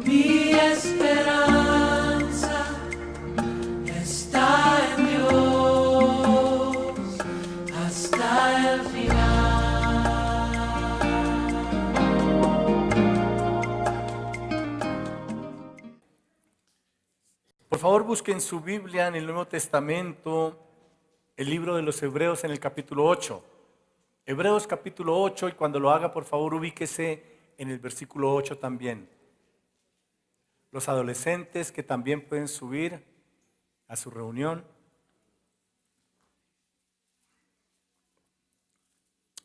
Mi esperanza está en Dios hasta el final. Por favor, busquen su Biblia en el Nuevo Testamento, el libro de los Hebreos en el capítulo 8. Hebreos capítulo 8, y cuando lo haga, por favor, ubíquese en el versículo 8 también. Los adolescentes que también pueden subir a su reunión.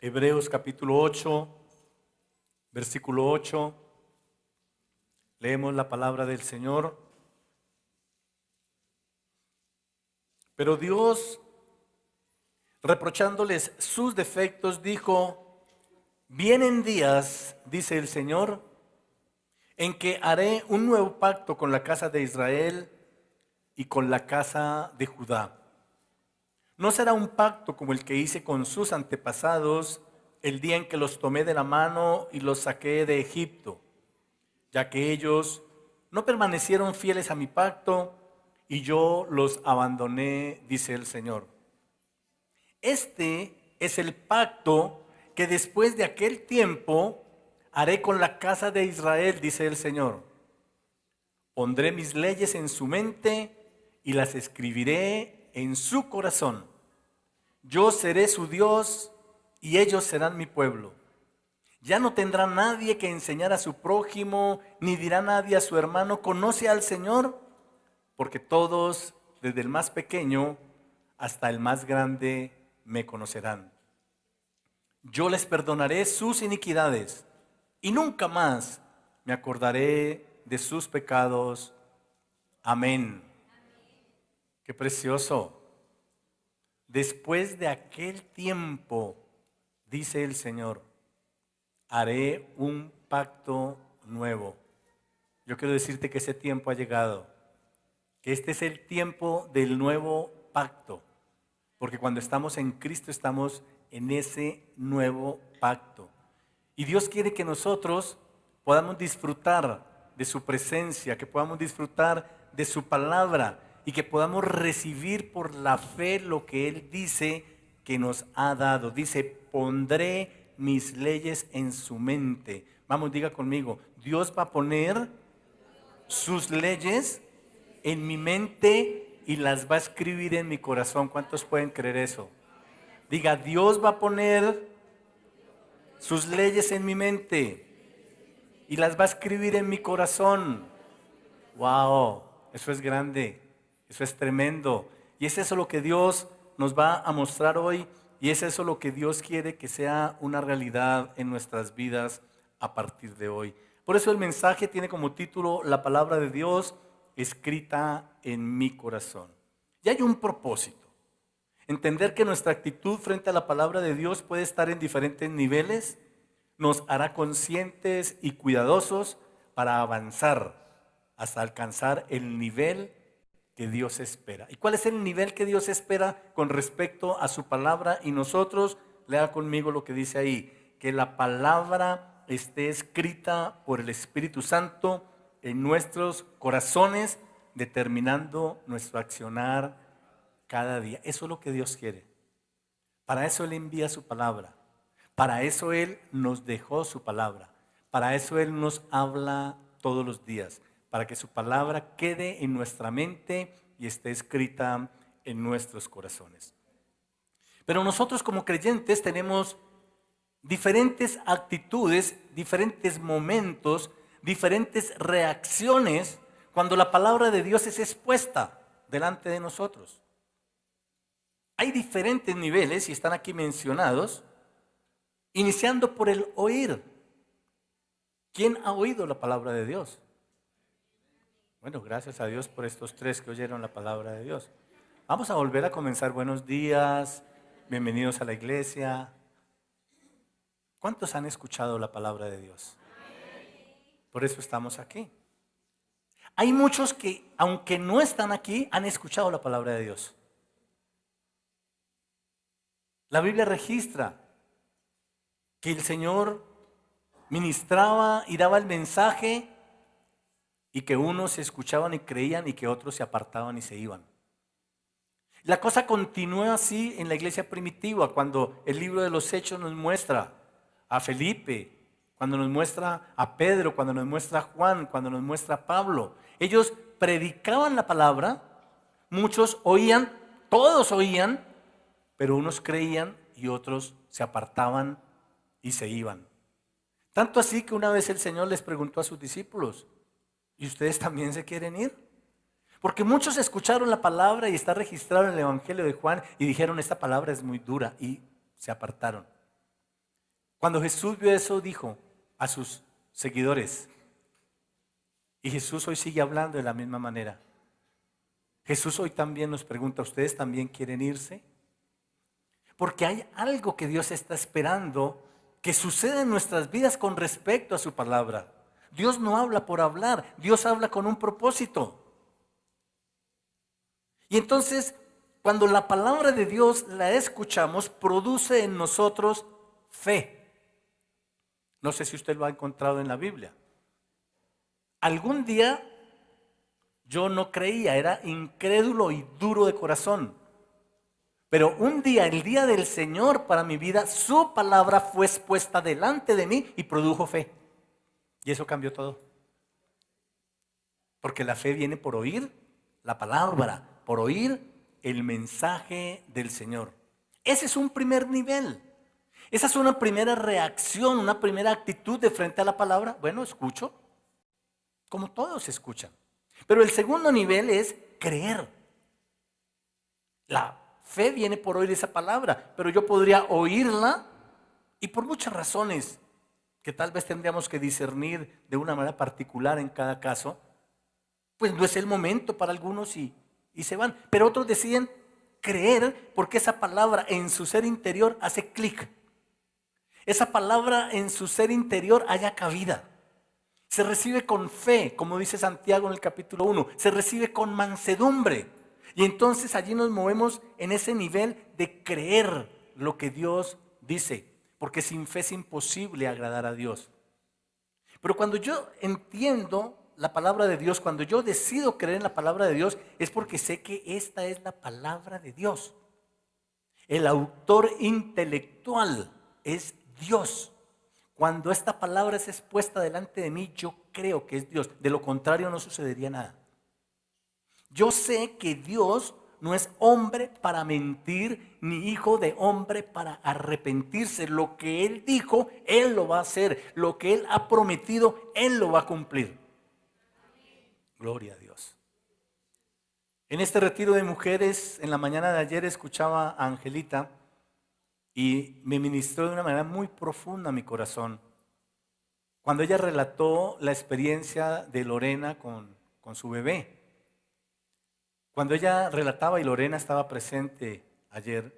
Hebreos capítulo 8, versículo 8. Leemos la palabra del Señor. Pero Dios, reprochándoles sus defectos, dijo: vienen días, dice el Señor, en que haré un nuevo pacto con la casa de Israel y con la casa de Judá. No será un pacto como el que hice con sus antepasados el día en que los tomé de la mano y los saqué de Egipto, ya que ellos no permanecieron fieles a mi pacto y yo los abandoné, dice el Señor. Este es el pacto que después de aquel tiempo haré con la casa de Israel, dice el Señor. Pondré mis leyes en su mente y las escribiré en su corazón. Yo seré su Dios y ellos serán mi pueblo. Ya no tendrá nadie que enseñar a su prójimo, ni dirá nadie a su hermano: ¿conoce al Señor? Porque todos, desde el más pequeño hasta el más grande, me conocerán. Yo les perdonaré sus iniquidades y nunca más me acordaré de sus pecados. Amén. Qué precioso. Después de aquel tiempo, dice el Señor, haré un pacto nuevo. Yo quiero decirte que ese tiempo ha llegado, que este es el tiempo del nuevo pacto, porque cuando estamos en Cristo estamos en ese nuevo pacto. Y Dios quiere que nosotros podamos disfrutar de su presencia, que podamos disfrutar de su palabra y que podamos recibir por la fe lo que Él dice que nos ha dado. Dice: pondré mis leyes en su mente. Vamos, diga conmigo: Dios va a poner sus leyes en mi mente y las va a escribir en mi corazón. ¿Cuántos pueden creer eso? Diga: Dios va a poner sus leyes en mi mente y las va a escribir en mi corazón. ¡Wow! Eso es grande, eso es tremendo. Y es eso lo que Dios nos va a mostrar hoy, y es eso lo que Dios quiere que sea una realidad en nuestras vidas a partir de hoy. Por eso el mensaje tiene como título: la palabra de Dios escrita en mi corazón. Y hay un propósito: entender que nuestra actitud frente a la palabra de Dios puede estar en diferentes niveles. Nos hará conscientes y cuidadosos para avanzar hasta alcanzar el nivel que Dios espera. ¿Y cuál es el nivel que Dios espera con respecto a su palabra? Y nosotros, lea conmigo lo que dice ahí: que la palabra esté escrita por el Espíritu Santo en nuestros corazones, determinando nuestro accionar cada día. Eso es lo que Dios quiere. Para eso Él envía su palabra. Para eso Él nos dejó su palabra. Para eso Él nos habla todos los días. Para que su palabra quede en nuestra mente y esté escrita en nuestros corazones. Pero nosotros como creyentes tenemos diferentes actitudes, diferentes momentos, diferentes reacciones cuando la palabra de Dios es expuesta delante de nosotros. Hay diferentes niveles y están aquí mencionados, iniciando por el oír. ¿Quién ha oído la palabra de Dios? Bueno, gracias a Dios por estos tres que oyeron la palabra de Dios. Vamos a volver a comenzar. Buenos días, bienvenidos a la iglesia. ¿Cuántos han escuchado la palabra de Dios? Por eso estamos aquí. Hay muchos que, aunque no están aquí, han escuchado la palabra de Dios. La Biblia registra que el Señor ministraba y daba el mensaje y que unos escuchaban y creían y que otros se apartaban y se iban. La cosa continúa así en la iglesia primitiva, cuando el libro de los Hechos nos muestra a Felipe, cuando nos muestra a Pedro, cuando nos muestra a Juan, cuando nos muestra a Pablo. Ellos predicaban la palabra, muchos oían, todos oían, pero unos creían y otros se apartaban y se iban. Tanto así que una vez el Señor les preguntó a sus discípulos, ¿y ustedes también se quieren ir? Porque muchos escucharon la palabra y está registrado en el Evangelio de Juan y dijeron, esta palabra es muy dura, y se apartaron. Cuando Jesús vio eso, dijo a sus seguidores, y Jesús hoy sigue hablando de la misma manera. Jesús hoy también nos pregunta, ¿ustedes también quieren irse? Porque hay algo que Dios está esperando que suceda en nuestras vidas con respecto a su palabra. Dios no habla por hablar, Dios habla con un propósito. Y entonces, cuando la palabra de Dios la escuchamos, produce en nosotros fe. No sé si usted lo ha encontrado en la Biblia. Algún día yo no creía, era incrédulo y duro de corazón. Pero un día, el día del Señor para mi vida, su palabra fue expuesta delante de mí y produjo fe. Y eso cambió todo. Porque la fe viene por oír la palabra, por oír el mensaje del Señor. Ese es un primer nivel. Esa es una primera reacción, una primera actitud de frente a la palabra. Bueno, escucho, como todos escuchan. Pero el segundo nivel es creer. La fe viene por oír esa palabra, pero yo podría oírla y por muchas razones que tal vez tendríamos que discernir de una manera particular en cada caso, pues no es el momento para algunos y se van. Pero otros deciden creer porque esa palabra en su ser interior hace clic. Esa palabra en su ser interior haya cabida. Se recibe con fe, como dice Santiago en el capítulo 1. Se recibe con mansedumbre. Y entonces allí nos movemos en ese nivel de creer lo que Dios dice. Porque sin fe es imposible agradar a Dios. Pero cuando yo entiendo la palabra de Dios, cuando yo decido creer en la palabra de Dios, es porque sé que esta es la palabra de Dios. El autor intelectual es Dios. Cuando esta palabra es expuesta delante de mí, yo creo que es Dios. De lo contrario no sucedería nada. Yo sé que Dios no es hombre para mentir, ni hijo de hombre para arrepentirse. Lo que Él dijo, Él lo va a hacer. Lo que Él ha prometido, Él lo va a cumplir. Gloria a Dios. En este retiro de mujeres, en la mañana de ayer escuchaba a Angelita y me ministró de una manera muy profunda a mi corazón. Cuando ella relató la experiencia de Lorena con su bebé. Cuando ella relataba, y Lorena estaba presente ayer,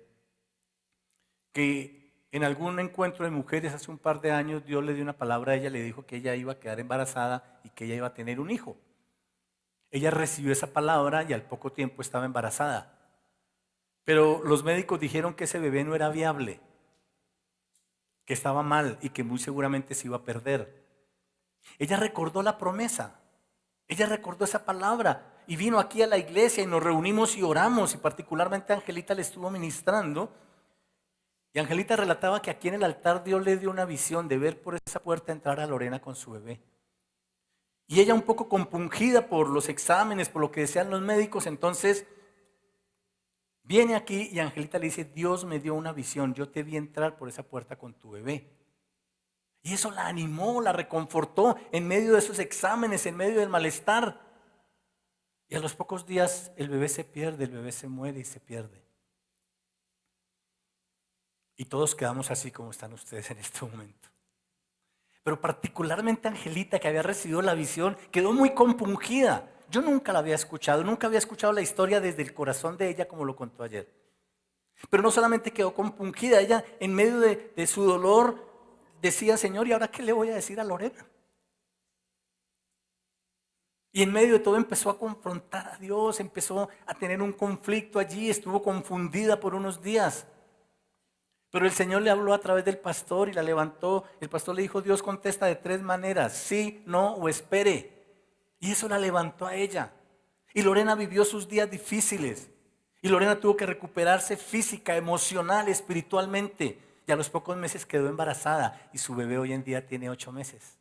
que en algún encuentro de mujeres hace un par de años Dios le dio una palabra a ella, le dijo que ella iba a quedar embarazada y que ella iba a tener un hijo. Ella recibió esa palabra y al poco tiempo estaba embarazada. Pero los médicos dijeron que ese bebé no era viable, que estaba mal y que muy seguramente se iba a perder. Ella recordó la promesa, ella recordó esa palabra y vino aquí a la iglesia y nos reunimos y oramos, y particularmente Angelita le estuvo ministrando. Y Angelita relataba que aquí en el altar Dios le dio una visión de ver por esa puerta entrar a Lorena con su bebé. Y ella un poco compungida por los exámenes, por lo que decían los médicos, entonces viene aquí y Angelita le dice, Dios me dio una visión, yo te vi entrar por esa puerta con tu bebé. Y eso la animó, la reconfortó en medio de esos exámenes, en medio del malestar. Y a los pocos días el bebé se pierde, el bebé se muere y se pierde. Y todos quedamos así como están ustedes en este momento. Pero particularmente Angelita, que había recibido la visión, quedó muy compungida. Yo nunca la había escuchado, nunca había escuchado la historia desde el corazón de ella como lo contó ayer. Pero no solamente quedó compungida, ella en medio de su dolor decía, Señor, ¿y ahora qué le voy a decir a Lorena? Y en medio de todo empezó a confrontar a Dios, empezó a tener un conflicto allí, estuvo confundida por unos días. Pero el Señor le habló a través del pastor y la levantó. El pastor le dijo, Dios contesta de 3 maneras, sí, no o espere. Y eso la levantó a ella. Y Lorena vivió sus días difíciles. Y Lorena tuvo que recuperarse física, emocional, espiritualmente. Y a los pocos meses quedó embarazada. Y su bebé hoy en día tiene 8 meses.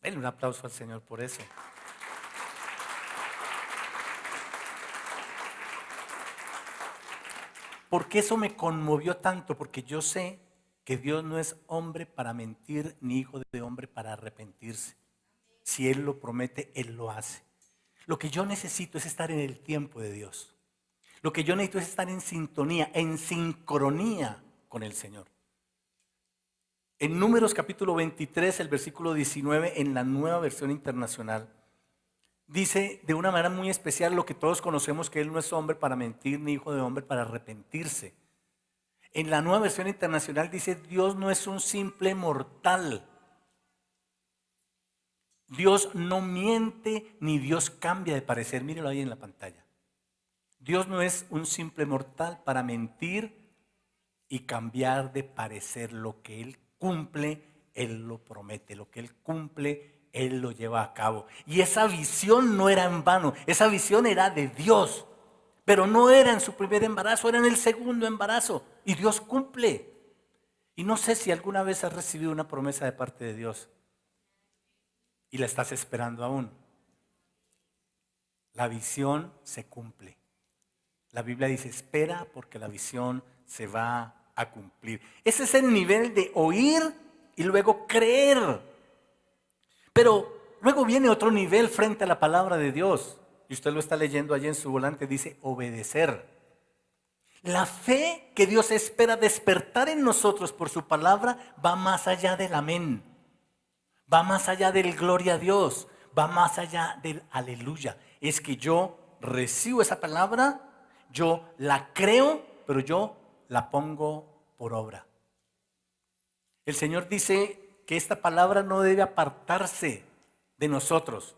Denle un aplauso al Señor por eso. ¿Por qué eso me conmovió tanto? Porque yo sé que Dios no es hombre para mentir, ni hijo de hombre para arrepentirse. Si Él lo promete, Él lo hace. Lo que yo necesito es estar en el tiempo de Dios. Lo que yo necesito es estar en sintonía, en sincronía con el Señor. En Números capítulo 23, el versículo 19, en la Nueva Versión Internacional, dice de una manera muy especial lo que todos conocemos, que Él no es hombre para mentir, ni hijo de hombre para arrepentirse. En la Nueva Versión Internacional dice: Dios no es un simple mortal. Dios no miente ni Dios cambia de parecer. Míralo ahí en la pantalla. Dios no es un simple mortal para mentir y cambiar de parecer. Lo que Él cumple, Él lo promete. Lo que Él cumple, Él lo lleva a cabo. Y esa visión no era en vano. Esa visión era de Dios. Pero no era en su primer embarazo, era en el segundo embarazo. Y Dios cumple. Y no sé si alguna vez has recibido una promesa de parte de Dios y la estás esperando aún. La visión se cumple. La Biblia dice: espera porque la visión se va a cumplir. Ese es el nivel de oír y luego creer. Pero luego viene otro nivel frente a la palabra de Dios. Y usted lo está leyendo allí en su volante, dice obedecer. La fe que Dios espera despertar en nosotros por su palabra va más allá del amén. Va más allá del gloria a Dios, va más allá del aleluya. Es que yo recibo esa palabra, yo la creo, pero yo la pongo por obra. El Señor dice que esta palabra no debe apartarse de nosotros,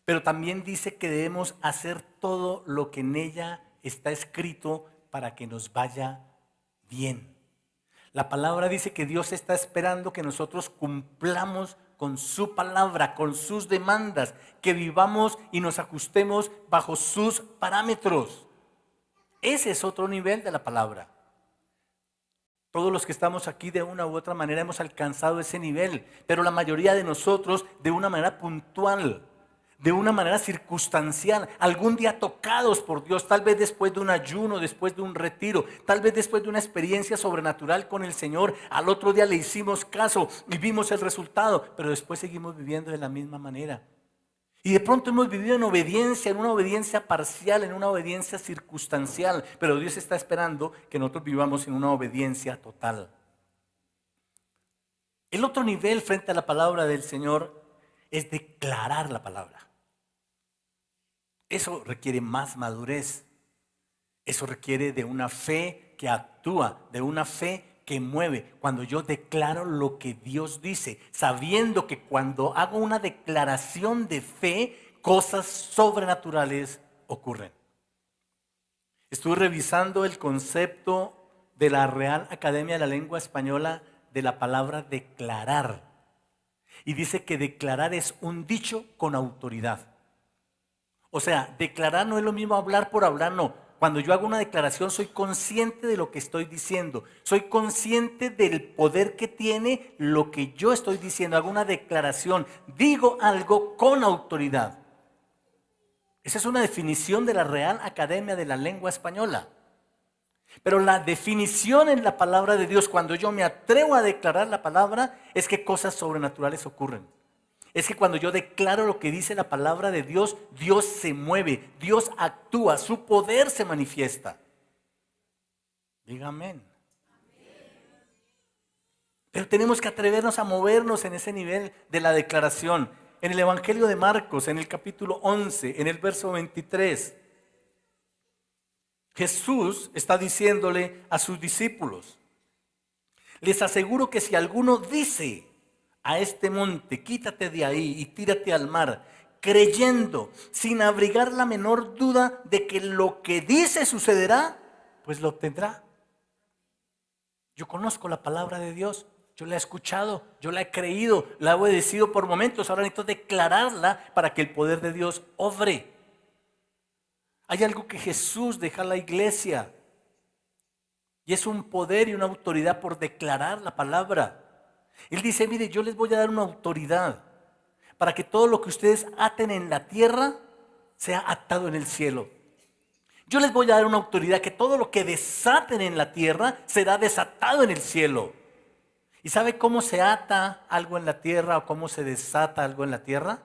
pero también dice que debemos hacer todo lo que en ella está escrito para que nos vaya bien. La palabra dice que Dios está esperando que nosotros cumplamos con su palabra, con sus demandas, que vivamos y nos ajustemos bajo sus parámetros. Ese es otro nivel de la palabra. Todos los que estamos aquí de una u otra manera hemos alcanzado ese nivel, pero la mayoría de nosotros de una manera puntual, de una manera circunstancial, algún día tocados por Dios, tal vez después de un ayuno, después de un retiro, tal vez después de una experiencia sobrenatural con el Señor. Al otro día le hicimos caso y vimos el resultado, pero después seguimos viviendo de la misma manera. Y de pronto hemos vivido en obediencia, en una obediencia parcial, en una obediencia circunstancial, pero Dios está esperando que nosotros vivamos en una obediencia total. El otro nivel frente a la palabra del Señor es declarar la palabra. Eso requiere más madurez. Eso requiere de una fe que actúa, de una fe que mueve. Cuando yo declaro lo que Dios dice, sabiendo que cuando hago una declaración de fe, cosas sobrenaturales ocurren. Estuve revisando el concepto de la Real Academia de la Lengua Española de la palabra declarar. Y dice que declarar es un dicho con autoridad. O sea, declarar no es lo mismo hablar por hablar, no. Cuando yo hago una declaración soy consciente de lo que estoy diciendo. Soy consciente del poder que tiene lo que yo estoy diciendo. Hago una declaración, digo algo con autoridad. Esa es una definición de la Real Academia de la Lengua Española. Pero la definición en la palabra de Dios, cuando yo me atrevo a declarar la palabra, es que cosas sobrenaturales ocurren. Es que cuando yo declaro lo que dice la palabra de Dios, Dios se mueve, Dios actúa, su poder se manifiesta. Diga amén. Pero tenemos que atrevernos a movernos en ese nivel de la declaración. En el Evangelio de Marcos, en el capítulo 11, en el verso 23, Jesús está diciéndole a sus discípulos: les aseguro que si alguno dice a este monte, quítate de ahí y tírate al mar, creyendo, sin abrigar la menor duda de que lo que dice sucederá, pues lo obtendrá. Yo conozco la palabra de Dios. Yo la he escuchado, yo la he creído, la he obedecido por momentos. Ahora necesito declararla para que el poder de Dios obre. Hay algo que Jesús deja a la iglesia. Y es un poder y una autoridad por declarar la palabra. Él dice, mire, yo les voy a dar una autoridad para que todo lo que ustedes aten en la tierra sea atado en el cielo. Yo les voy a dar una autoridad que todo lo que desaten en la tierra será desatado en el cielo. ¿Y sabe cómo se ata algo en la tierra o cómo se desata algo en la tierra?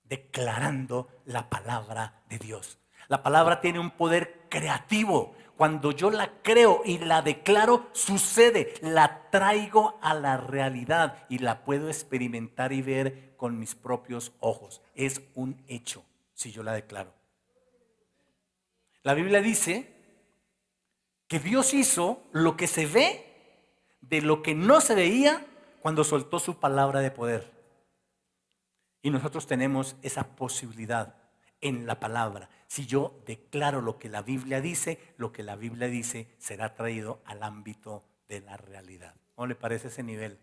Declarando la palabra de Dios. La palabra tiene un poder creativo. Cuando yo la creo y la declaro, sucede. La traigo a la realidad y la puedo experimentar y ver con mis propios ojos. Es un hecho si yo la declaro. La Biblia dice que Dios hizo lo que se ve de lo que no se veía cuando soltó su palabra de poder. Y nosotros tenemos esa posibilidad en la palabra. Si yo declaro lo que la Biblia dice, lo que la Biblia dice será traído al ámbito de la realidad. ¿Cómo le parece ese nivel?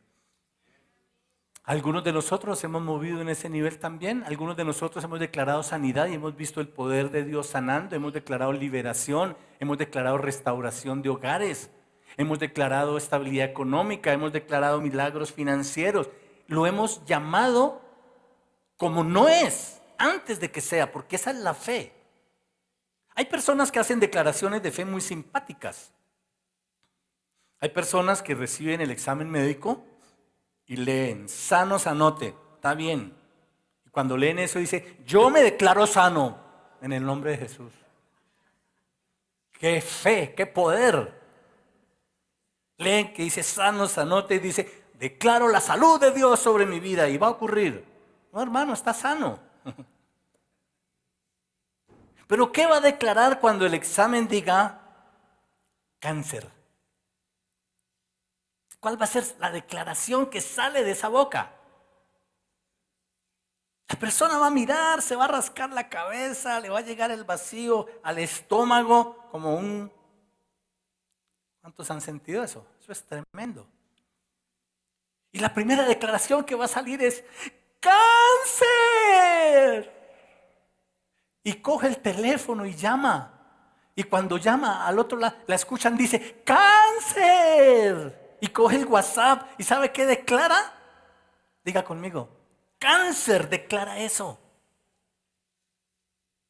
Algunos de nosotros hemos movido en ese nivel también. Algunos de nosotros hemos declarado sanidad y hemos visto el poder de Dios sanando. Hemos declarado liberación, hemos declarado restauración de hogares. Hemos declarado estabilidad económica, hemos declarado milagros financieros. Lo hemos llamado como no es, antes de que sea, porque esa es la fe. Hay personas que hacen declaraciones de fe muy simpáticas. Hay personas que reciben el examen médico y leen, sano, sanote, está bien. Y cuando leen eso dice, yo me declaro sano en el nombre de Jesús. ¡Qué fe, qué poder! Leen que dice sano, sanote y dice, declaro la salud de Dios sobre mi vida y va a ocurrir. No, hermano, está sano. Pero ¿qué va a declarar cuando el examen diga cáncer? ¿Cuál va a ser la declaración que sale de esa boca? La persona va a mirar, se va a rascar la cabeza, le va a llegar el vacío al estómago como un... ¿Cuántos han sentido eso? Eso es tremendo. Y la primera declaración que va a salir es ¡cáncer! Y coge el teléfono y llama. Y cuando llama al otro lado, la escuchan, dice ¡cáncer! Y coge el WhatsApp. ¿Y sabe qué declara? Diga conmigo, cáncer, declara eso.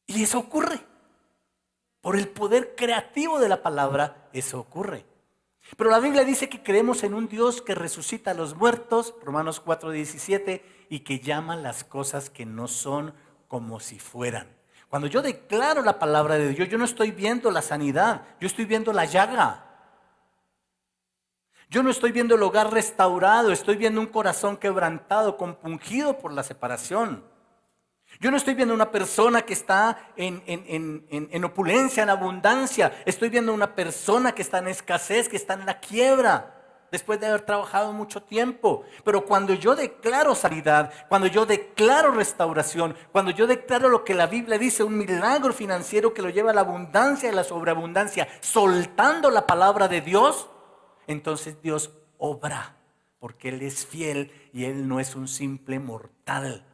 Y eso ocurre. Por el poder creativo de la palabra, eso ocurre. Pero la Biblia dice que creemos en un Dios que resucita a los muertos, Romanos 4:17, y que llama las cosas que no son como si fueran. Cuando yo declaro la palabra de Dios, yo no estoy viendo la sanidad, yo estoy viendo la llaga. Yo no estoy viendo el hogar restaurado, estoy viendo un corazón quebrantado, compungido por la separación. Yo no estoy viendo una persona que está en opulencia, en abundancia. Estoy viendo una persona que está en escasez, que está en la quiebra, después de haber trabajado mucho tiempo. Pero cuando yo declaro sanidad, cuando yo declaro restauración, cuando yo declaro lo que la Biblia dice, un milagro financiero que lo lleva a la abundancia y a la sobreabundancia, soltando la palabra de Dios, entonces Dios obra, porque Él es fiel y Él no es un simple mortal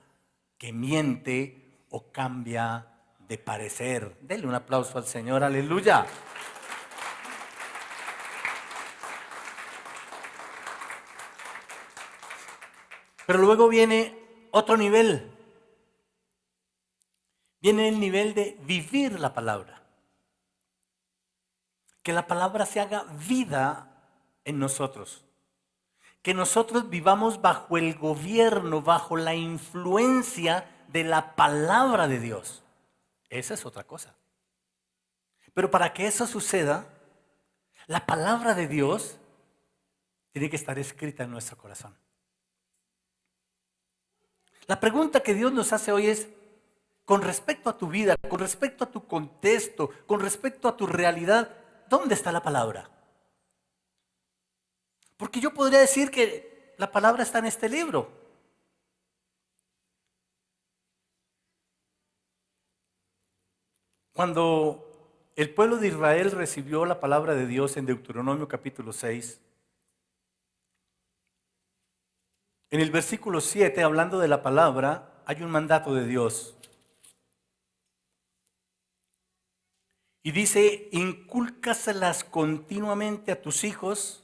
que miente o cambia de parecer. Denle un aplauso al Señor, aleluya. Pero luego viene otro nivel. Viene el nivel de vivir la palabra. Que la palabra se haga vida en nosotros. Que nosotros vivamos bajo el gobierno, bajo la influencia de la palabra de Dios. Esa es otra cosa. Pero para que eso suceda, la palabra de Dios tiene que estar escrita en nuestro corazón. La pregunta que Dios nos hace hoy es, con respecto a tu vida, con respecto a tu contexto, con respecto a tu realidad, ¿dónde está la palabra? Porque yo podría decir que la palabra está en este libro. Cuando el pueblo de Israel recibió la palabra de Dios en Deuteronomio capítulo 6, En el versículo 7, hablando de la palabra, hay un mandato de Dios. Y dice, incúlcaselas continuamente a tus hijos,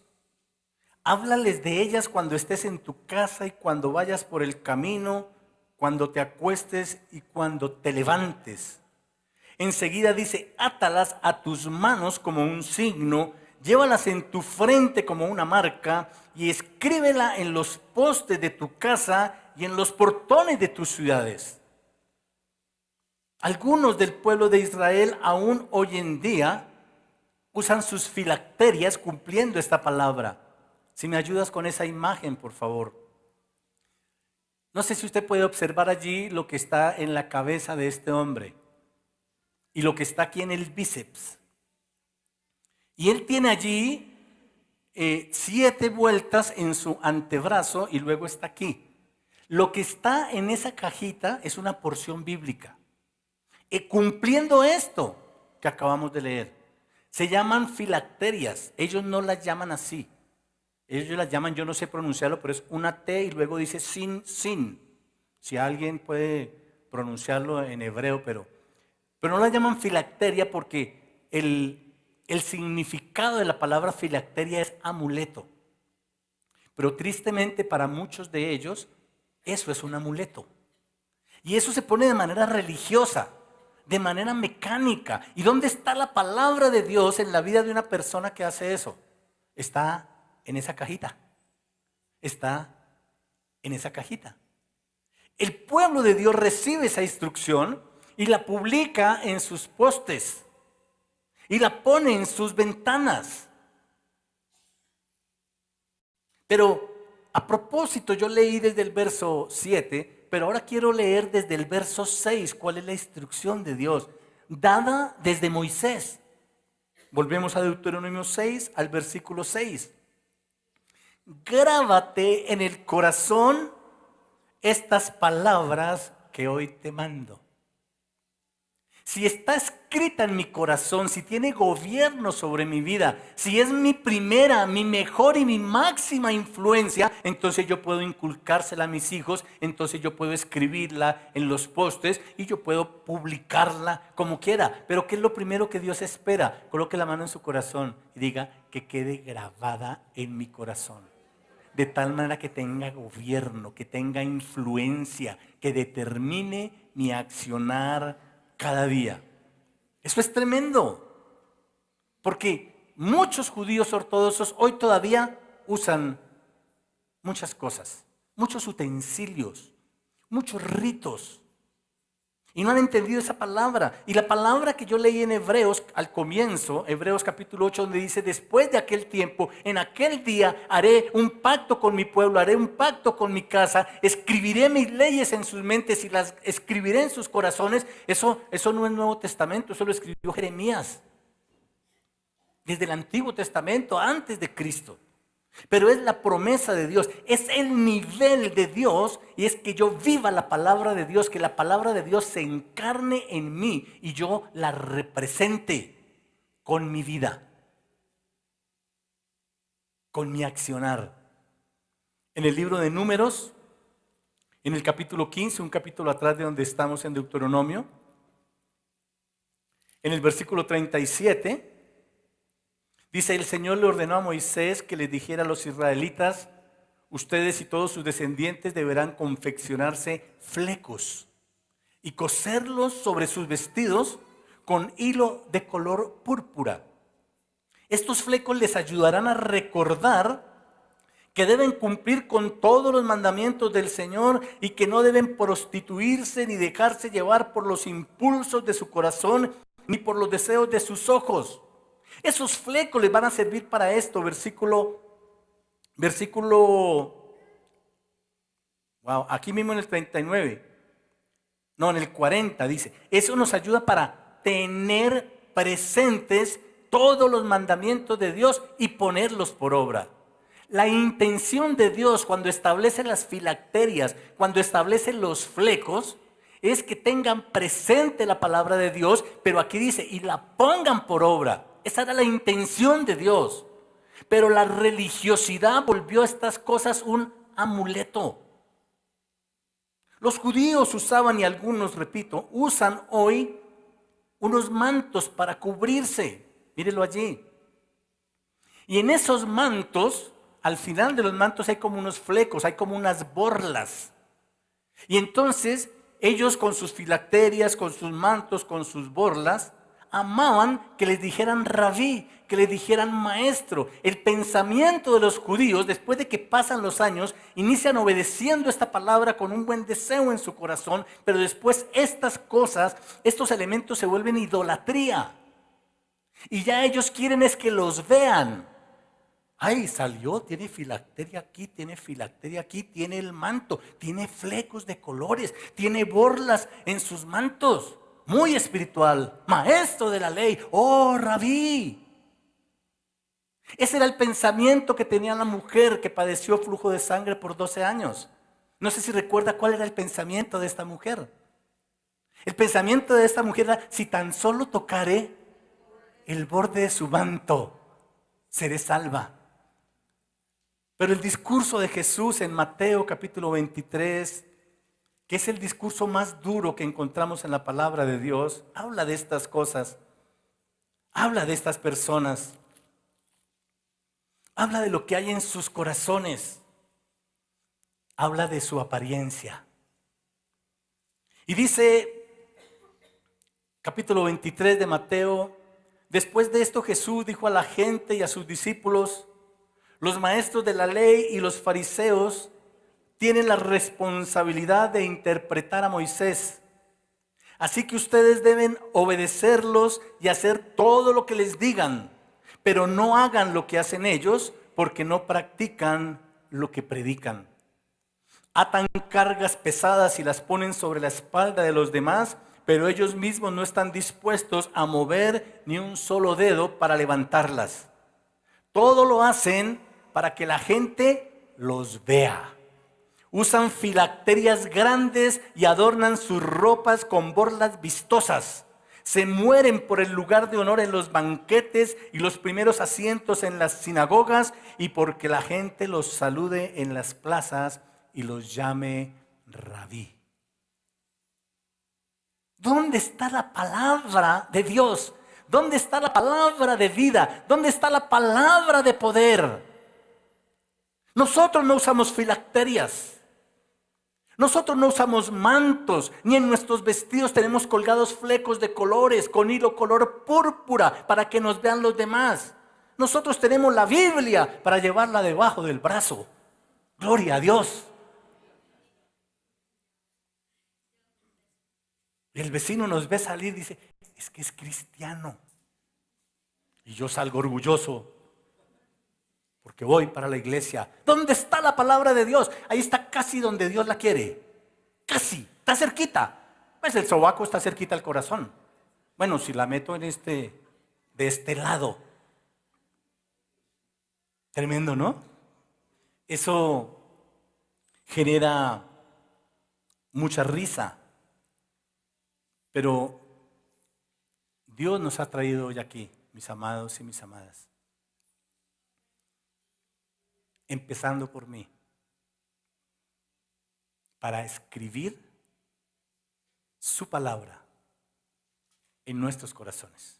háblales de ellas cuando estés en tu casa y cuando vayas por el camino, cuando te acuestes y cuando te levantes. Enseguida dice, átalas a tus manos como un signo, llévalas en tu frente como una marca y escríbela en los postes de tu casa y en los portones de tus ciudades. Algunos del pueblo de Israel aún hoy en día usan sus filacterias cumpliendo esta palabra. Si me ayudas con esa imagen, por favor. No sé si usted puede observar allí lo que está en la cabeza de este hombre y lo que está aquí en el bíceps. Y él tiene allí 7 vueltas en su antebrazo y luego está aquí. Lo que está en esa cajita es una porción bíblica. Cumpliendo esto que acabamos de leer, se llaman filacterias. Ellos no las llaman así. Ellos las llaman, yo no sé pronunciarlo, pero es una T y luego dice sin. Si alguien puede pronunciarlo en hebreo, pero no la llaman filacteria porque el significado de la palabra filacteria es amuleto. Pero tristemente para muchos de ellos, eso es un amuleto. Y eso se pone de manera religiosa, de manera mecánica. ¿Y dónde está la palabra de Dios en la vida de una persona que hace eso? Está en esa cajita. Está en esa cajita. El pueblo de Dios recibe esa instrucción y la publica en sus postes y la pone en sus ventanas. Pero a propósito, yo leí desde el verso 7, pero ahora quiero leer desde el verso 6 cuál es la instrucción de Dios, dada desde Moisés. Volvemos a Deuteronomio 6, al versículo 6. Grábate en el corazón estas palabras que hoy te mando. Si está escrita en mi corazón, si tiene gobierno sobre mi vida, si es mi primera, mi mejor y mi máxima influencia, entonces yo puedo inculcársela a mis hijos, entonces yo puedo escribirla en los postes y yo puedo publicarla como quiera. Pero ¿qué es lo primero que Dios espera? Coloque la mano en su corazón y diga que quede grabada en mi corazón. De tal manera que tenga gobierno, que tenga influencia, que determine mi accionar cada día. Eso es tremendo, porque muchos judíos ortodoxos hoy todavía usan muchas cosas, muchos utensilios, muchos ritos, y no han entendido esa palabra. Y la palabra que yo leí en Hebreos al comienzo, Hebreos capítulo 8, donde dice, después de aquel tiempo, en aquel día haré un pacto con mi pueblo, haré un pacto con mi casa, escribiré mis leyes en sus mentes y las escribiré en sus corazones. Eso no es Nuevo Testamento, eso lo escribió Jeremías. Desde el Antiguo Testamento, antes de Cristo. Pero es la promesa de Dios, es el nivel de Dios y es que yo viva la palabra de Dios, que la palabra de Dios se encarne en mí y yo la represente con mi vida, con mi accionar. En el libro de Números, en el capítulo 15, un capítulo atrás de donde estamos en Deuteronomio, en el versículo 37, dice, el Señor le ordenó a Moisés que les dijera a los israelitas, ustedes y todos sus descendientes deberán confeccionarse flecos y coserlos sobre sus vestidos con hilo de color púrpura. Estos flecos les ayudarán a recordar que deben cumplir con todos los mandamientos del Señor y que no deben prostituirse ni dejarse llevar por los impulsos de su corazón ni por los deseos de sus ojos. Esos flecos les van a servir para esto, aquí mismo en el 39, no, en el 40 dice, eso nos ayuda para tener presentes todos los mandamientos de Dios y ponerlos por obra. La intención de Dios cuando establece las filacterias, cuando establece los flecos, es que tengan presente la palabra de Dios, pero aquí dice, y la pongan por obra. Esa era la intención de Dios. Pero la religiosidad volvió a estas cosas un amuleto. Los judíos usaban, y algunos, repito, usan hoy unos mantos para cubrirse. Mírelo allí. Y en esos mantos, al final de los mantos hay como unos flecos, hay como unas borlas. Y entonces ellos con sus filacterias, con sus mantos, con sus borlas, amaban que les dijeran rabí, que les dijeran maestro. El pensamiento de los judíos, después de que pasan los años, inician obedeciendo esta palabra con un buen deseo en su corazón, pero después estas cosas, estos elementos se vuelven idolatría. Y ya ellos quieren es que los vean. Ay, salió, tiene filacteria aquí, tiene el manto, tiene flecos de colores, tiene borlas en sus mantos. Muy espiritual, maestro de la ley, oh rabí. Ese era el pensamiento que tenía la mujer que padeció flujo de sangre por 12 años. No sé si recuerda cuál era el pensamiento de esta mujer. El pensamiento de esta mujer era: si tan solo tocaré el borde de su manto, seré salva. Pero el discurso de Jesús en Mateo capítulo 23, que es el discurso más duro que encontramos en la palabra de Dios, habla de estas cosas, habla de estas personas, habla de lo que hay en sus corazones, habla de su apariencia. Y dice, capítulo 23 de Mateo: después de esto Jesús dijo a la gente y a sus discípulos: los maestros de la ley y los fariseos tienen la responsabilidad de interpretar a Moisés. Así que ustedes deben obedecerlos y hacer todo lo que les digan, pero no hagan lo que hacen ellos, porque no practican lo que predican. Atan cargas pesadas y las ponen sobre la espalda de los demás, pero ellos mismos no están dispuestos a mover ni un solo dedo para levantarlas. Todo lo hacen para que la gente los vea. Usan filacterias grandes y adornan sus ropas con borlas vistosas. Se mueren por el lugar de honor en los banquetes y los primeros asientos en las sinagogas, y porque la gente los salude en las plazas y los llame rabí. ¿Dónde está la palabra de Dios? ¿Dónde está la palabra de vida? ¿Dónde está la palabra de poder? Nosotros no usamos filacterias. Nosotros no usamos mantos, ni en nuestros vestidos tenemos colgados flecos de colores con hilo color púrpura para que nos vean los demás. Nosotros tenemos la Biblia para llevarla debajo del brazo. Gloria a Dios. Y el vecino nos ve salir y dice: es que es cristiano. Y yo salgo orgulloso porque voy para la iglesia. ¿Dónde está la palabra de Dios? Ahí está, casi donde Dios la quiere. Casi, está cerquita. Pues el sobaco está cerquita al corazón. Bueno, si la meto de este lado. Tremendo, ¿no? Eso genera mucha risa. Pero Dios nos ha traído hoy aquí, mis amados y mis amadas. Empezando por mí, para escribir su palabra en nuestros corazones.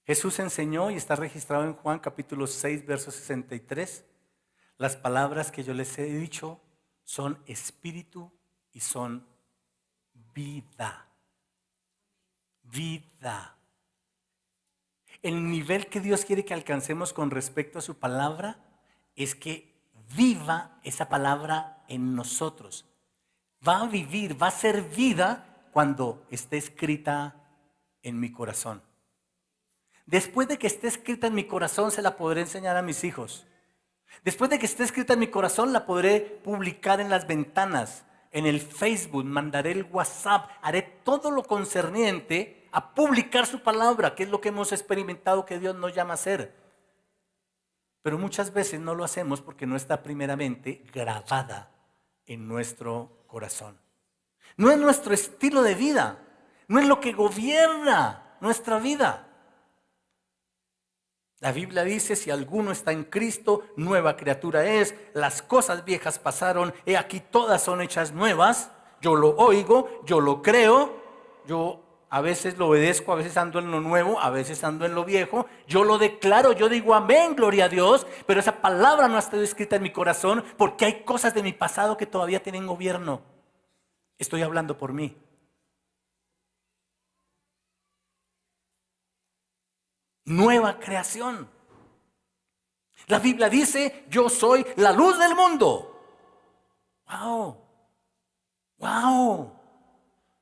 Jesús enseñó, y está registrado en Juan capítulo 6, verso 63, las palabras que yo les he dicho son espíritu y son vida. Vida. El nivel que Dios quiere que alcancemos con respecto a su palabra es que viva esa palabra en nosotros. Va a vivir, va a ser vida cuando esté escrita en mi corazón. Después de que esté escrita en mi corazón, se la podré enseñar a mis hijos. Después de que esté escrita en mi corazón, la podré publicar en las ventanas, en el Facebook, mandaré el WhatsApp, haré todo lo concerniente a publicar su palabra, que es lo que hemos experimentado que Dios nos llama a hacer. Pero muchas veces no lo hacemos porque no está primeramente grabada en nuestro corazón. No es nuestro estilo de vida, no es lo que gobierna nuestra vida. La Biblia dice, si alguno está en Cristo, nueva criatura es. Las cosas viejas pasaron, he aquí todas son hechas nuevas. Yo lo oigo, yo lo creo, yo a veces lo obedezco, a veces ando en lo nuevo, a veces ando en lo viejo. Yo lo declaro, yo digo amén, gloria a Dios, pero esa palabra no ha estado escrita en mi corazón porque hay cosas de mi pasado que todavía tienen gobierno. Estoy hablando por mí. Nueva creación. La Biblia dice, yo soy la luz del mundo. ¡Wow! ¡Wow!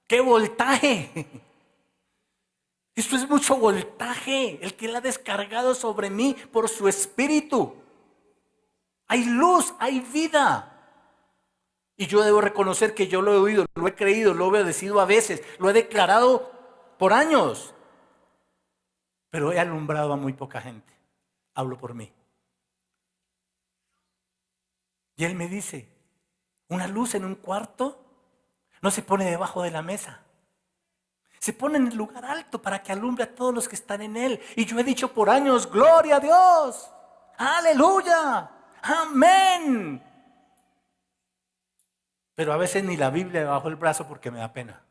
¡Qué voltaje! Esto es mucho voltaje, el que Él ha descargado sobre mí por su espíritu. Hay luz, hay vida. Y yo debo reconocer que yo lo he oído, lo he creído, lo he obedecido a veces, lo he declarado por años. Pero he alumbrado a muy poca gente. Hablo por mí. Y Él me dice, una luz en un cuarto no se pone debajo de la mesa. Se pone en el lugar alto para que alumbre a todos los que están en Él. Y yo he dicho por años, gloria a Dios, aleluya, amén. Pero a veces ni la Biblia debajo del brazo porque me da pena.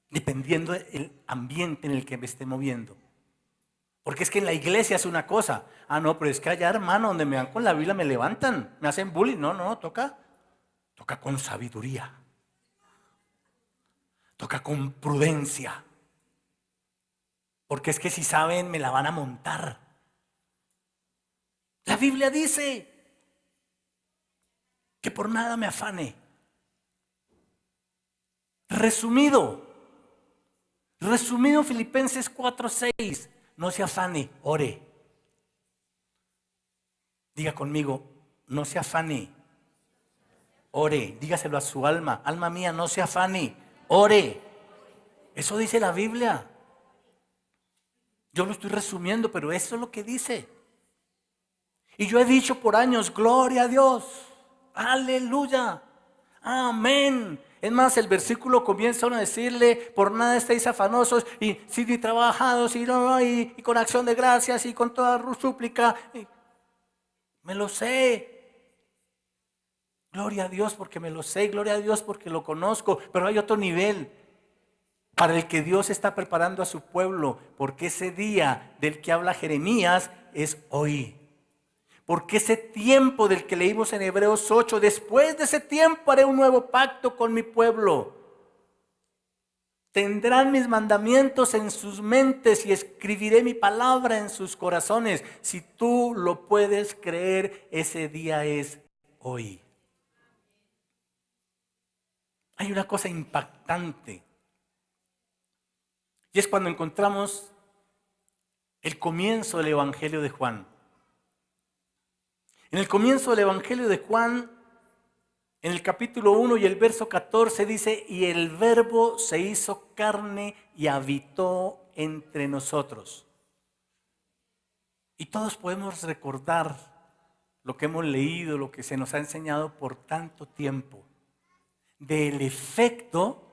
Dependiendo del ambiente en el que me esté moviendo. Porque es que en la iglesia es una cosa. Ah, no, pero es que allá, hermano, donde me dan con la Biblia me levantan, me hacen bullying. No, toca con sabiduría. Toca con prudencia. Porque es que si saben me la van a montar. La Biblia dice que por nada me afane. Resumido Filipenses 4:6. No se afane, ore. Diga conmigo, no se afane, ore. Dígaselo a su alma, alma mía, no se afane, ore. Eso dice la Biblia. Yo lo estoy resumiendo, pero eso es lo que dice. Y yo he dicho por años, gloria a Dios, aleluya, amén. Es más, el versículo comienza a decirle, por nada estéis afanosos y trabajados y con acción de gracias y con toda súplica. Me lo sé. Gloria a Dios porque me lo sé, gloria a Dios porque lo conozco, pero hay otro nivel para el que Dios está preparando a su pueblo, porque ese día del que habla Jeremías es hoy. Porque ese tiempo del que leímos en Hebreos 8, después de ese tiempo haré un nuevo pacto con mi pueblo. Tendrán mis mandamientos en sus mentes y escribiré mi palabra en sus corazones. Si tú lo puedes creer, ese día es hoy. Hay una cosa impactante. Y es cuando encontramos el comienzo del Evangelio de Juan. En el comienzo del Evangelio de Juan, en el capítulo 1 y el verso 14 dice, y el verbo se hizo carne y habitó entre nosotros. Y todos podemos recordar lo que hemos leído, lo que se nos ha enseñado por tanto tiempo, del efecto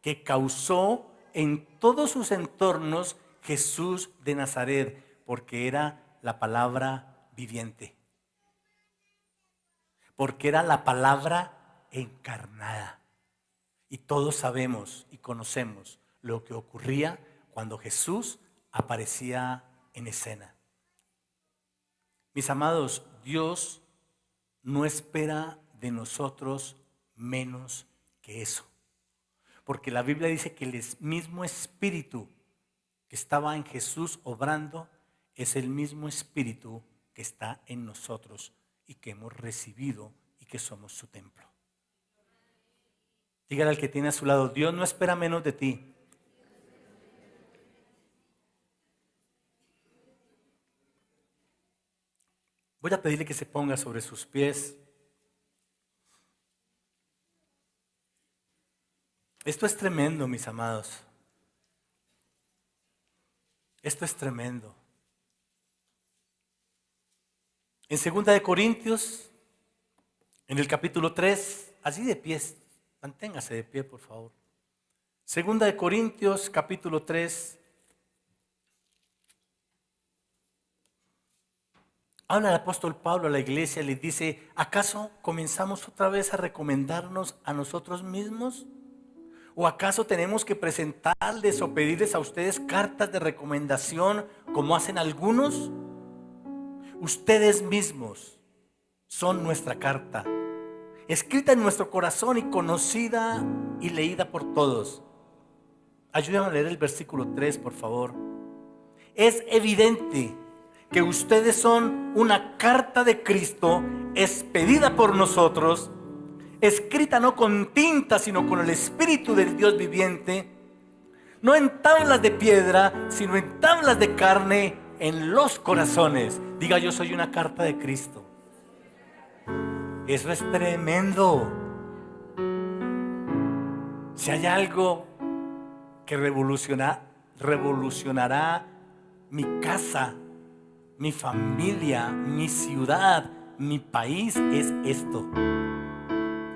que causó en todos sus entornos Jesús de Nazaret, porque era la palabra viviente. Porque era la palabra encarnada. Y todos sabemos y conocemos lo que ocurría cuando Jesús aparecía en escena. Mis amados, Dios no espera de nosotros menos que eso. Porque la Biblia dice que el mismo Espíritu que estaba en Jesús obrando es el mismo Espíritu que está en nosotros y que hemos recibido y que somos su templo. Dígale al que tiene a su lado, Dios no espera menos de ti. Voy a pedirle que se ponga sobre sus pies. Esto es tremendo, mis amados. Esto es tremendo. En 2 de Corintios, en el capítulo 3, así de pies, manténgase de pie, por favor. 2 de Corintios, capítulo 3. Habla el apóstol Pablo a la iglesia y le dice, ¿acaso comenzamos otra vez a recomendarnos a nosotros mismos? ¿O acaso tenemos que presentarles o pedirles a ustedes cartas de recomendación como hacen algunos? Ustedes mismos son nuestra carta, escrita en nuestro corazón y conocida y leída por todos. Ayúdame a leer el versículo 3, por favor. Es evidente que ustedes son una carta de Cristo expedida por nosotros, escrita no con tinta, sino con el Espíritu del Dios viviente, no en tablas de piedra, sino en tablas de carne en los corazones. Diga, yo soy una carta de Cristo. Eso es tremendo. Si hay algo que revolucionará mi casa, mi familia, mi ciudad, mi país, es esto.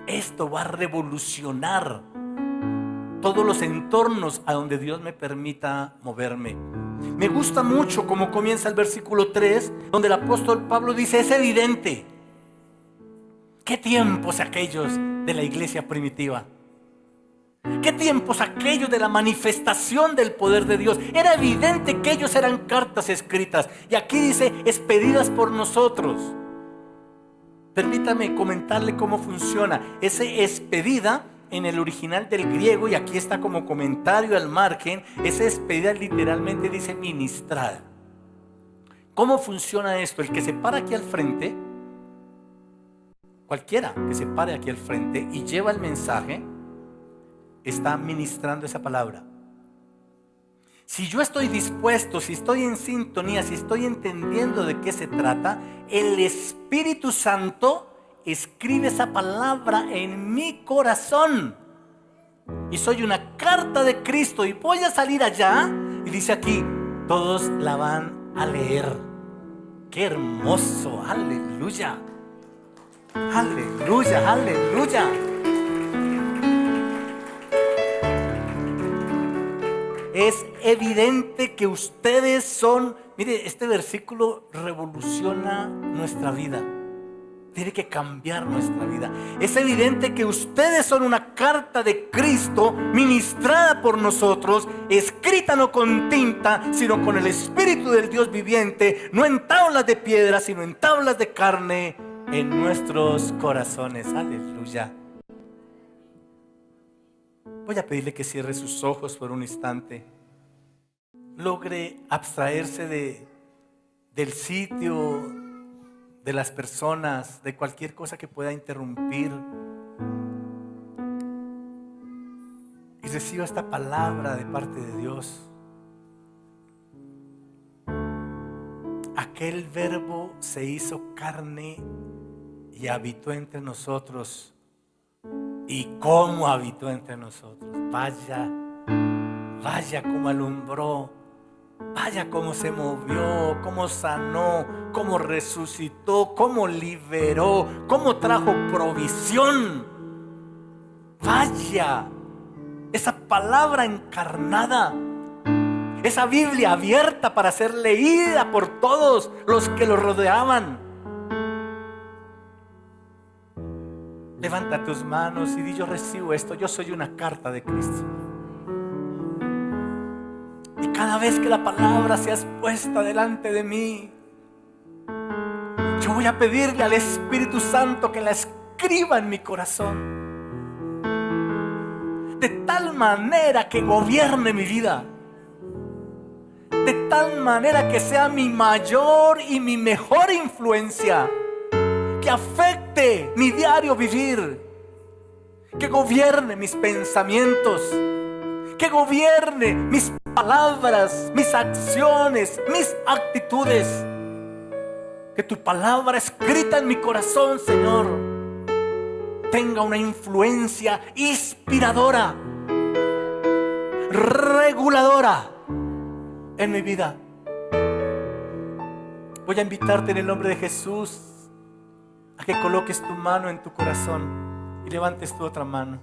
Esto va a revolucionar todos los entornos a donde Dios me permita moverme. Me gusta mucho cómo comienza el versículo 3, donde el apóstol Pablo dice, es evidente. ¿Qué tiempos aquellos de la iglesia primitiva? ¿Qué tiempos aquellos de la manifestación del poder de Dios? Era evidente que ellos eran cartas escritas. Y aquí dice, expedidas por nosotros. Permítame comentarle cómo funciona. Ese expedida en el original del griego, y aquí está como comentario al margen, esa expedida literalmente dice ministrada. ¿Cómo funciona esto? El que se para aquí al frente, cualquiera que se pare aquí al frente y lleva el mensaje, está ministrando esa palabra. Si yo estoy dispuesto, si estoy en sintonía, si estoy entendiendo de qué se trata, el Espíritu Santo escribe esa palabra en mi corazón. Y soy una carta de Cristo y voy a salir allá. Y dice aquí, todos la van a leer. ¡Qué hermoso! ¡Aleluya! ¡Aleluya! ¡Aleluya! Es evidente que ustedes son, mire, este versículo revoluciona nuestra vida. Tiene que cambiar nuestra vida. Es evidente que ustedes son una carta de Cristo ministrada por nosotros, escrita no con tinta, sino con el Espíritu del Dios viviente, no en tablas de piedra, sino en tablas de carne en nuestros corazones. Aleluya. Voy a pedirle que cierre sus ojos por un instante. Logre abstraerse del sitio, de las personas, de cualquier cosa que pueda interrumpir. Y reciba esta palabra de parte de Dios. Aquel verbo se hizo carne y habitó entre nosotros. ¿Y cómo habitó entre nosotros? Vaya cómo alumbró, vaya cómo se movió, cómo sanó, cómo resucitó, cómo liberó, cómo trajo provisión. Vaya, esa palabra encarnada, esa Biblia abierta para ser leída por todos los que lo rodeaban. Levanta tus manos y di, yo recibo esto, yo soy una carta de Cristo. Y cada vez que la palabra sea expuesta delante de mí, yo voy a pedirle al Espíritu Santo que la escriba en mi corazón, de tal manera que gobierne mi vida, de tal manera que sea mi mayor y mi mejor influencia, que afecte mi diario vivir, que gobierne mis pensamientos, que gobierne mis palabras, mis acciones, mis actitudes. Que tu palabra escrita en mi corazón, Señor, tenga una influencia inspiradora, reguladora en mi vida. Voy a invitarte en el nombre de Jesús a que coloques tu mano en tu corazón y levantes tu otra mano.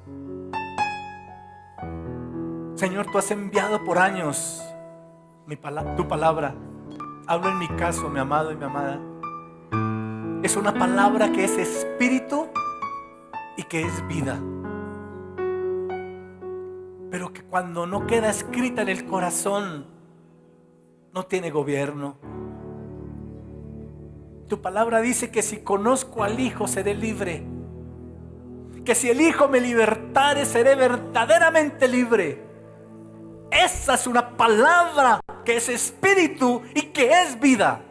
Señor, tú has enviado por años tu palabra. Hablo en mi caso, mi amado y mi amada. Es una palabra que es espíritu y que es vida. Pero que cuando no queda escrita en el corazón, no tiene gobierno. Tu palabra dice que si conozco al Hijo seré libre. Que si el Hijo me libertare seré verdaderamente libre. Esa es una palabra que es espíritu y que es vida.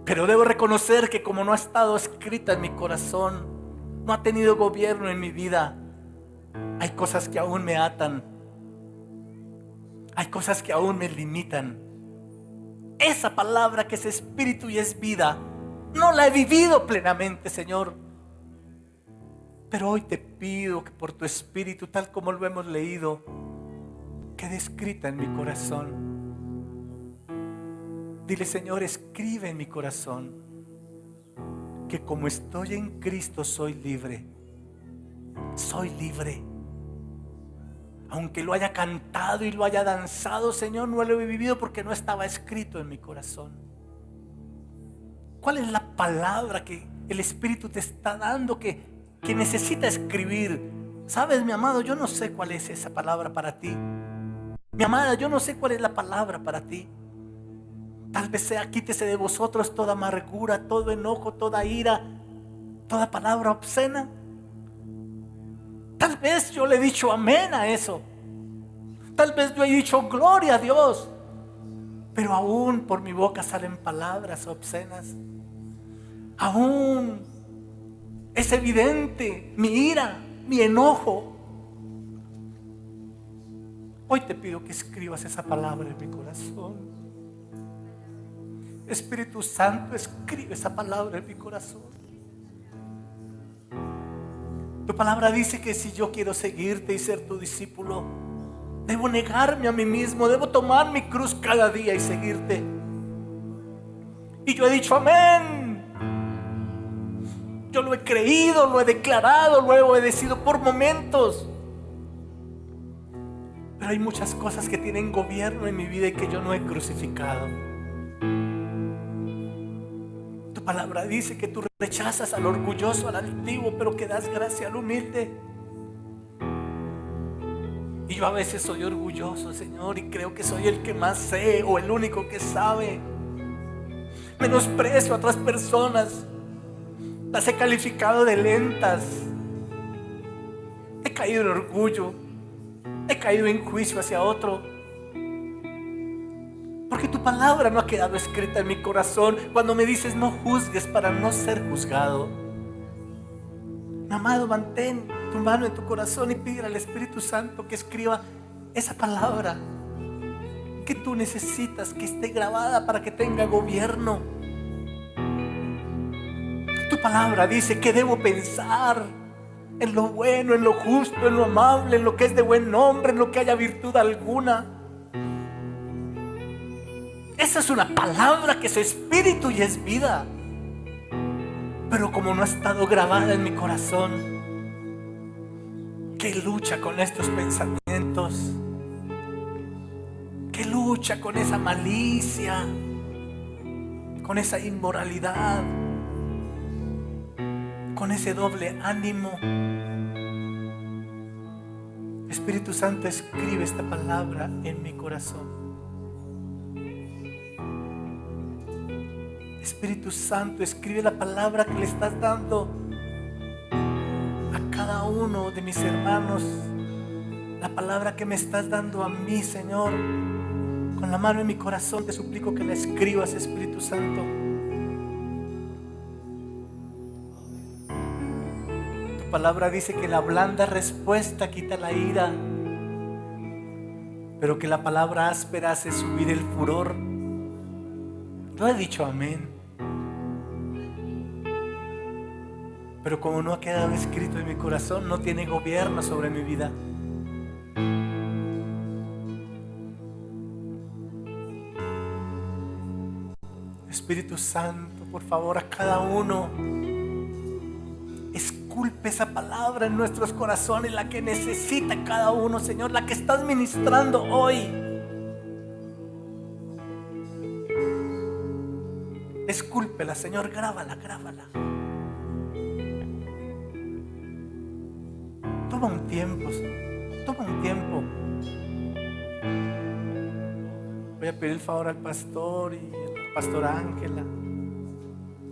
Pero debo reconocer que como no ha estado escrita en mi corazón, no ha tenido gobierno en mi vida, hay cosas que aún me atan. Hay cosas que aún me limitan. Esa palabra que es espíritu y es vida, no la he vivido plenamente, Señor. Pero hoy te pido que por tu espíritu, tal como lo hemos leído, quede escrita en mi corazón. Dile, Señor, escribe en mi corazón que como estoy en Cristo soy libre. Soy libre. Aunque lo haya cantado y lo haya danzado, Señor, no lo he vivido porque no estaba escrito en mi corazón. ¿Cuál es la palabra que el Espíritu te está dando que necesita escribir? Sabes, mi amado, yo no sé cuál es esa palabra para ti. Mi amada, yo no sé cuál es la palabra para ti. Tal vez sea quítese de vosotros toda amargura, todo enojo, toda ira, toda palabra obscena. Tal vez yo le he dicho amén a eso. Tal vez yo he dicho gloria a Dios. Pero aún por mi boca salen palabras obscenas. Aún es evidente mi ira, mi enojo. Hoy te pido que escribas esa palabra en mi corazón. Espíritu Santo, escribe esa palabra en mi corazón. Tu palabra dice que si yo quiero seguirte y ser tu discípulo, debo negarme a mí mismo, debo tomar mi cruz cada día y seguirte. Y yo he dicho amén. Yo lo he creído, lo he declarado, lo he obedecido por momentos. Pero hay muchas cosas que tienen gobierno en mi vida y que yo no he crucificado. Tu palabra dice que tú rechazas al orgulloso, al altivo, pero que das gracia al humilde. Y yo a veces soy orgulloso, Señor, y creo que soy el que más sé o el único que sabe. Menosprecio a otras personas. Las he calificado de lentas. He caído en orgullo. He caído en juicio hacia otro. Porque tu palabra no ha quedado escrita en mi corazón cuando me dices no juzgues para no ser juzgado. Mi amado, mantén tu mano en tu corazón y pide al Espíritu Santo que escriba esa palabra que tú necesitas que esté grabada para que tenga gobierno. Tu palabra dice que debo pensar en lo bueno, en lo justo, en lo amable, en lo que es de buen nombre, en lo que haya virtud alguna. Esa es una palabra que es espíritu y es vida. Pero como no ha estado grabada en mi corazón, que lucha con estos pensamientos, que lucha con esa malicia, con esa inmoralidad, con ese doble ánimo. Espíritu Santo, escribe esta palabra en mi corazón. Espíritu Santo, escribe la palabra que le estás dando a cada uno de mis hermanos. La palabra que me estás dando a mí, Señor. Con la mano en mi corazón te suplico que la escribas, Espíritu Santo. Tu palabra dice que la blanda respuesta quita la ira, pero que la palabra áspera hace subir el furor. Yo he dicho amén. Pero como no ha quedado escrito en mi corazón, no tiene gobierno sobre mi vida. Espíritu Santo, por favor, a cada uno esculpe esa palabra en nuestros corazones, la que necesita cada uno, Señor, la que estás ministrando hoy. Esculpe escúlpela, Señor, grábala, grábala. Toma un tiempo, toma un tiempo. Voy a pedir el favor al pastor y a la pastora Ángela,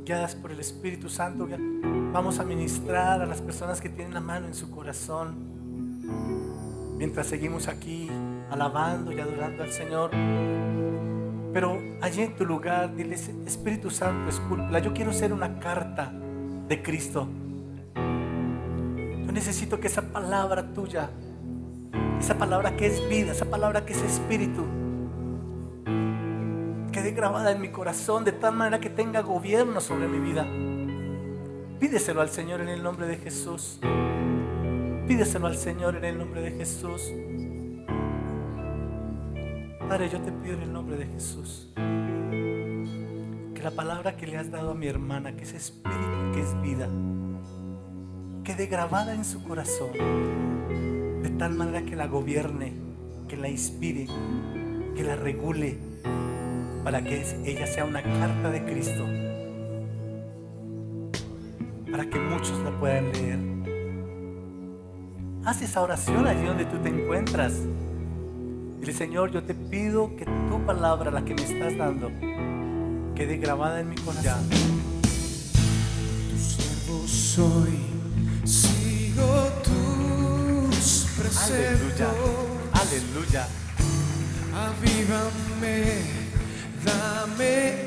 guiadas por el Espíritu Santo, vamos a ministrar a las personas que tienen la mano en su corazón mientras seguimos aquí alabando y adorando al Señor. Pero allí en tu lugar, dile: Espíritu Santo, escúlpela. Yo quiero ser una carta de Cristo. Yo necesito que esa palabra tuya, esa palabra que es vida, esa palabra que es espíritu, quede grabada en mi corazón de tal manera que tenga gobierno sobre mi vida. Pídeselo al Señor en el nombre de Jesús. Pídeselo al Señor en el nombre de Jesús. Padre, yo te pido en el nombre de Jesús que la palabra que le has dado a mi hermana, que es espíritu, que es vida, quede grabada en su corazón de tal manera que la gobierne, que la inspire, que la regule, para que ella sea una carta de Cristo, para que muchos la puedan leer. Haz esa oración allí donde tú te encuentras. Dile: Señor, yo te pido que tu palabra, la que me estás dando, quede grabada en mi corazón. Tu siervo soy, sigo tus preceptos. Aleluya, aleluya. Avívame, dame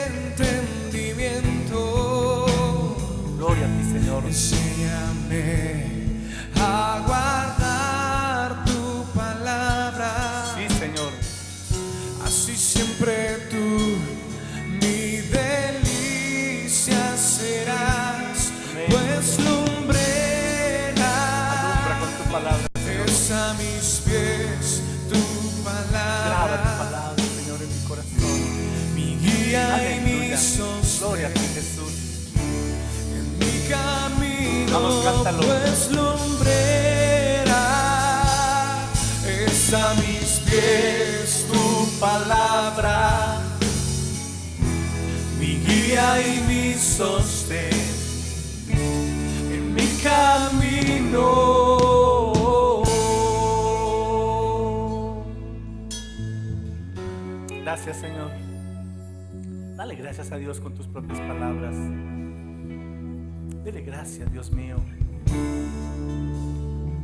entendimiento. Gloria a ti, Señor. Enséñame a guardar tu palabra. Sí, Señor. Así siempre tú mi delicia serás. Amén. Pues lumbrera Alumbra con tu palabra, Señor. es a mis pies tu Graba tu palabra. palabra, Señor, en mi corazón. Mi guía y mi Aleluya. Gloria a ti, sostén. Jesús. En mi camino, Vamos, cántalo. pues lumbrera es a mis pies tu palabra, mi guía y mi sostén en mi camino. Gracias, Señor. Dale gracias a Dios con tus propias palabras. Dile gracias, Dios mío,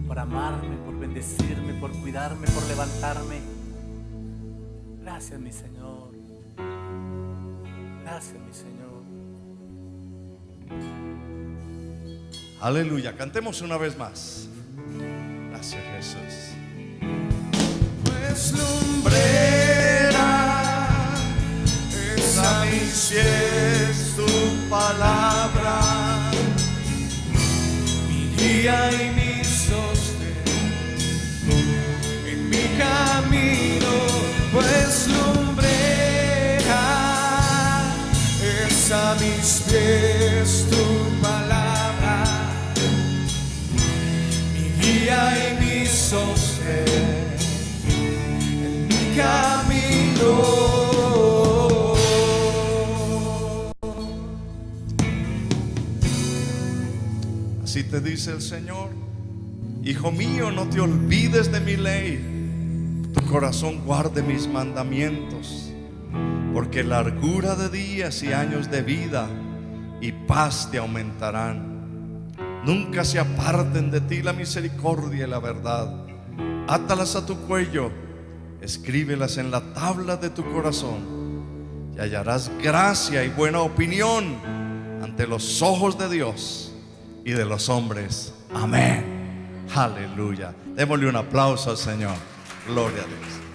por amarme, por bendecirme, por cuidarme, por levantarme. Gracias, mi Señor. Gracias, mi Señor. Aleluya, cantemos una vez más. Gracias, Jesús. Pues lumbrera es a mis pies tu palabra, mi guía y mi sostén en mi camino, pues lumbrera es a mis pies tu palabra, mi guía y mi sostén en mi camino. Así te dice el Señor: Hijo mío, no te olvides de mi ley, tu corazón guarde mis mandamientos, porque largura de días y años de vida y paz te aumentarán. Nunca se aparten de ti la misericordia y la verdad. Átalas a tu cuello, escríbelas en la tabla de tu corazón, y hallarás gracia y buena opinión ante los ojos de Dios y de los hombres. Amén. Aleluya. Démosle un aplauso al Señor. Gloria a Dios.